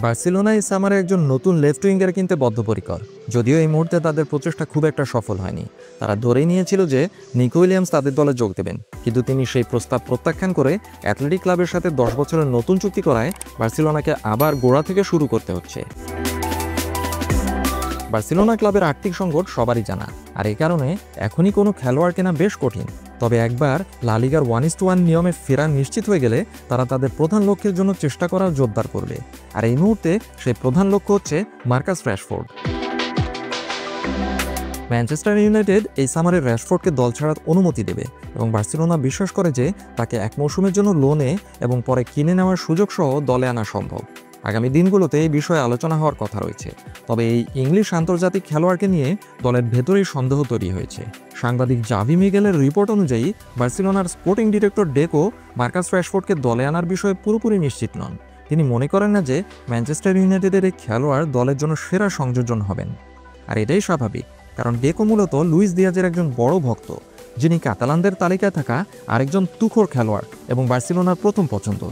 Barcelona এই সামারে একজন নতুন লেফট উইঙ্গার কিনতে বদ্ধপরিকর। যদিও এই মুহূর্তে তাদের প্রচেষ্টা খুব একটা সফল হয়নি। তারা ধরেই নিয়েছিল যে নিকো উইলিয়ামস তাদের দলে যোগ দেবেন, কিন্তু তিনি সেই প্রস্তাব প্রত্যাখ্যান করে অ্যাথলেটিক ক্লাবের সাথে 10 বছরের নতুন চুক্তি করায় বার্সেলোনাকে আবার গোড়া থেকে শুরু করতে হচ্ছে। বার্সেলোনা ক্লাবের আর্থিক সংকট সবারই জানা, আর এই কারণে এখনই কোনো খেলোয়াড় কেনা বেশ কঠিন। তবে একবার লা লিগার 1:1 নিয়মে ফেরা নিশ্চিত হয়ে গেলে তারা তাদের প্রধান লক্ষ্যের জন্য চেষ্টা করার জোরদার করবে। আর এই মুহূর্তে সেই প্রধান লক্ষ্য হচ্ছে মার্কাস র্যাশফোর্ড। ম্যানচেস্টার ইউনাইটেড এই সামারে র্যাশফোর্ডকে দল ছাড়ার অনুমতি দেবে এবং বার্সেলোনা বিশ্বাস করে যে তাকে এক মৌসুমের জন্য লোনে এবং পরে কিনে নেওয়ার সুযোগ সহ দলে আনা সম্ভব। আগামী দিনগুলোতে এই বিষয়ে আলোচনা হওয়ার কথা রয়েছে। তবে এই ইংলিশ আন্তর্জাতিক খেলোয়াড়কে নিয়ে দলের ভেতরেই সন্দেহ তৈরি হয়েছে। সাংবাদিক জাভি মিগেলের রিপোর্ট অনুযায়ী বার্সেলোনার স্পোর্টিং ডিরেক্টর ডেকো মার্কাস র্যাশফোর্ডকে দলে আনার বিষয়ে পুরোপুরি নিশ্চিত নন। তিনি মনে করেন না যে ম্যানচেস্টার ইউনাইটেডের এই খেলোয়াড় দলের জন্য সেরা সংযোজন হবেন। আর এটাই স্বাভাবিক, কারণ ডেকো মূলত লুইস দিয়াজের একজন বড় ভক্ত, যিনি কাতালানদের তালিকায় থাকা আরেকজন তুখোড় খেলোয়াড় এবং বার্সেলোনার প্রথম পছন্দ।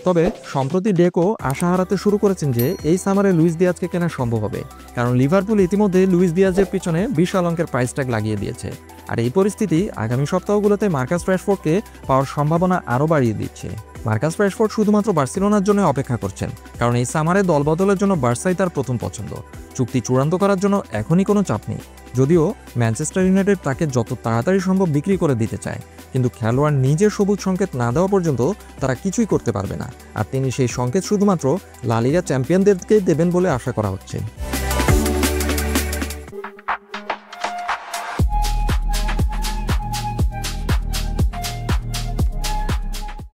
তবে সম্প্রতি ডেকো আশা হারাতে শুরু করেছেন যে এই সামারে লুইস দিয়াজকে কেনা সম্ভব হবে, কারণ লিভারপুল ইতিমধ্যে লুইস দিয়াজের পিছনে বিশাল অঙ্কের প্রাইস ট্যাগ লাগিয়ে দিয়েছে। আর এই পরিস্থিতি আগামী সপ্তাহগুলোতে মার্কাস র্যাশফোর্ডকে পাওয়ার সম্ভাবনা আরও বাড়িয়ে দিচ্ছে। মার্কাস র্যাশফোর্ড শুধুমাত্র বার্সেলোনার জন্য অপেক্ষা করছেন, কারণ এই সামারে দলবদলের জন্য বার্সাই তার প্রথম পছন্দ। চুক্তি চূড়ান্ত করার জন্য এখনই কোনো চাপ নেই, যদিও ম্যানচেস্টার ইউনাইটেড তাকে যত তাড়াতাড়ি সম্ভব বিক্রি করে দিতে চায়, কিন্তু খেলোয়াড় নিজের সবুজ সংকেত না দেওয়া পর্যন্ত তারা কিছুই করতে পারবে না। আর তিনি সেই সংকেত শুধুমাত্র লা লিগা চ্যাম্পিয়নদেরকেই দেবেন বলে আশা করা হচ্ছে।